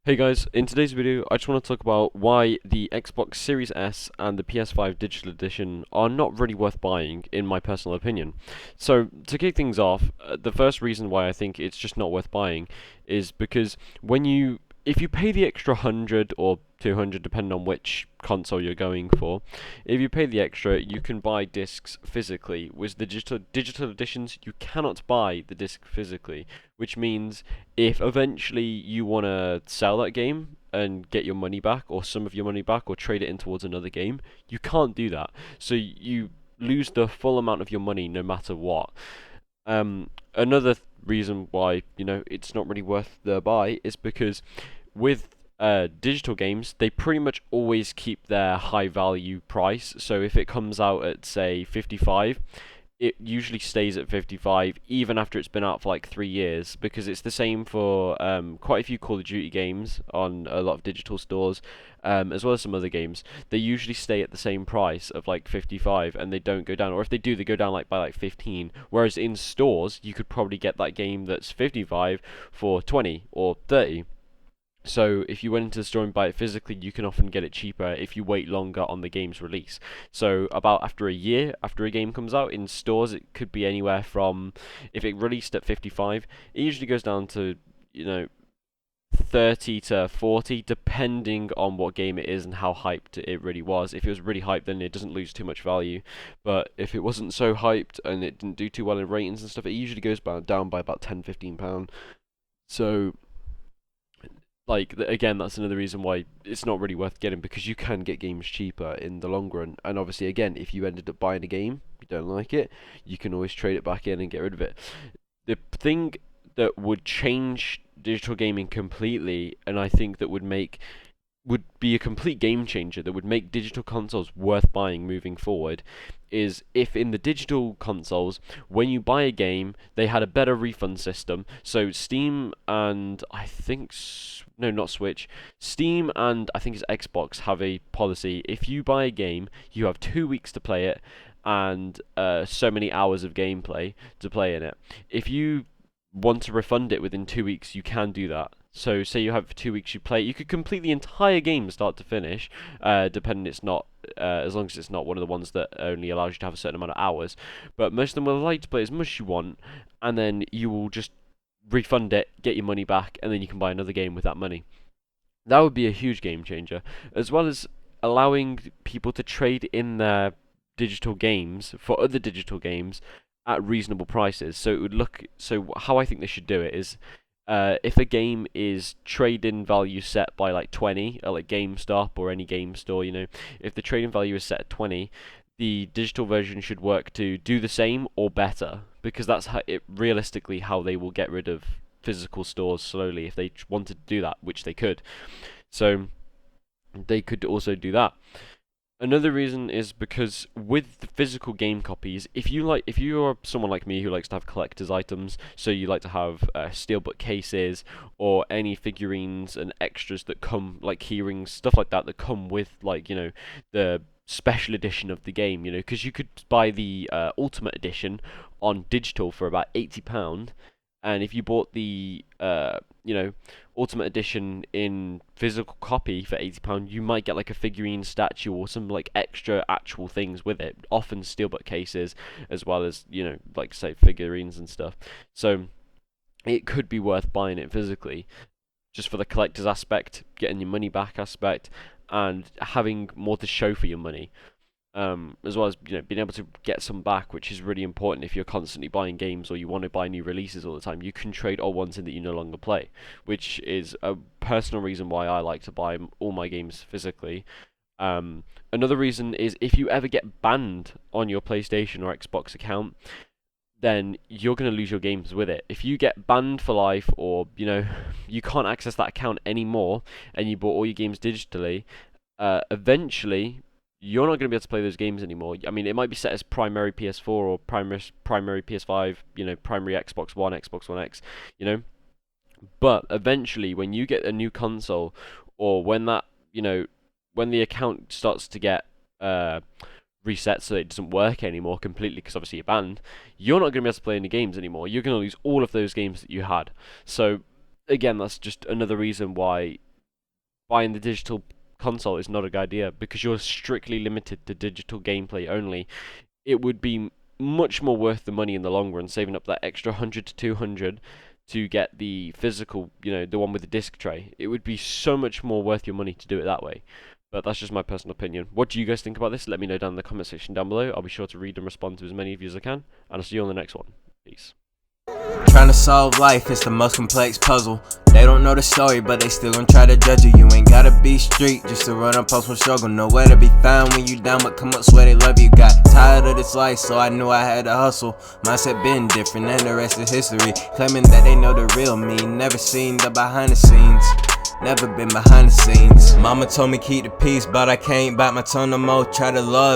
Hey guys, in today's video I just want to talk about why the Xbox Series S and the PS5 Digital Edition are not really worth buying, in my personal opinion. So, to kick things off, the first reason why I think it's just not worth buying is because if you pay the extra 100 or 200 depending on which console you're going for, if you pay the extra you can buy discs physically. With the digital editions you cannot buy the disc physically, which means if eventually you want to sell that game and get your money back or some of your money back or trade it in towards another game, you can't do that. So you lose the full amount of your money no matter what. Another reason why it's not really worth the buy is because with digital games, they pretty much always keep their high value price. So if it comes out at say 55, it usually stays at 55 even after it's been out for like 3 years, because it's the same for quite a few Call of Duty games on a lot of digital stores, as well as some other games. They usually stay at the same price of like 55 and they don't go down, or if they do, they go down like by like 15. Whereas in stores, you could probably get that game that's 55 for 20 or 30. So if you went into the store and buy it physically, you can often get it cheaper if you wait longer on the game's release. So about after a year, after a game comes out in stores, it could be anywhere from, if it released at 55, it usually goes down to, 30 to 40, depending on what game it is and how hyped it really was. If it was really hyped, then it doesn't lose too much value. But if it wasn't so hyped and it didn't do too well in ratings and stuff, it usually goes down by about 10, £15. So again, that's another reason why it's not really worth getting, because you can get games cheaper in the long run. And obviously, again, if you ended up buying a game, you don't like it, you can always trade it back in and get rid of it. The thing that would change digital gaming completely, and I think that would be a complete game changer that would make digital consoles worth buying moving forward, is if in the digital consoles, when you buy a game, they had a better refund system. So Steam and I think no, not Switch, Steam and I think it's Xbox have a policy. If you buy a game, you have 2 weeks to play it and so many hours of gameplay to play in it. If you want to refund it within 2 weeks, you can do that. So say you have 2 weeks, you play, you could complete the entire game start to finish, depending it's not, as long as it's not one of the ones that only allows you to have a certain amount of hours. But most of them will allow you to play as much as you want, and then you will just refund it, get your money back, and then you can buy another game with that money. That would be a huge game changer, as well as allowing people to trade in their digital games for other digital games at reasonable prices. So how I think they should do it is, if a game is trade-in value set by like 20, like GameStop or any game store, if the trade-in value is set at 20, the digital version should work to do the same or better, because that's realistically how they will get rid of physical stores slowly if they wanted to do that, which they could. So they could also do that. Another reason is because with the physical game copies, if you are someone like me who likes to have collector's items, so you like to have steelbook cases or any figurines and extras that come, like keyrings, stuff like that come with, like, the special edition of the game, because you could buy the Ultimate Edition on digital for about £80, and if you bought the Ultimate Edition in physical copy for £80, you might get like a figurine, statue, or some like extra actual things with it. Often steelbook cases, as well as like say figurines and stuff. So it could be worth buying it physically, just for the collector's aspect, getting your money back aspect, and having more to show for your money. As well as being able to get some back, which is really important if you're constantly buying games or you want to buy new releases all the time. You can trade old ones in that you no longer play, which is a personal reason why I like to buy all my games physically. Another reason is if you ever get banned on your PlayStation or Xbox account, then you're going to lose your games with it. If you get banned for life, or you can't access that account anymore, and you bought all your games digitally, eventually you're not going to be able to play those games anymore. I mean, it might be set as primary PS4 or primary PS5, primary Xbox One, Xbox One X, But eventually, when you get a new console, or when when the account starts to get reset so it doesn't work anymore completely, because obviously you're banned, you're not going to be able to play any games anymore. You're going to lose all of those games that you had. So again, that's just another reason why buying the digital console is not a good idea because you're strictly limited to digital gameplay only. It would be much more worth the money in the long run, saving up that extra 100 to 200 to get the physical, the one with the disc tray. It would be so much more worth your money to do it that way. But that's just my personal opinion. What do you guys think about this? Let me know down in the comment section down below. I'll be sure to read and respond to as many of you as I can, and I'll see you on the next one. Peace. Trying to solve life is the most complex puzzle. They don't know the story, but they still gon' try to judge you. You ain't gotta be street just to run a post with struggle. Nowhere to be found when you down, but come up, swear they love you. Got tired of this life, so I knew I had to hustle. Mindset been different, and the rest is history. Claiming that they know the real me, never seen the behind the scenes. Never been behind the scenes. Mama told me keep the peace, but I can't bite my tongue no more. Try to love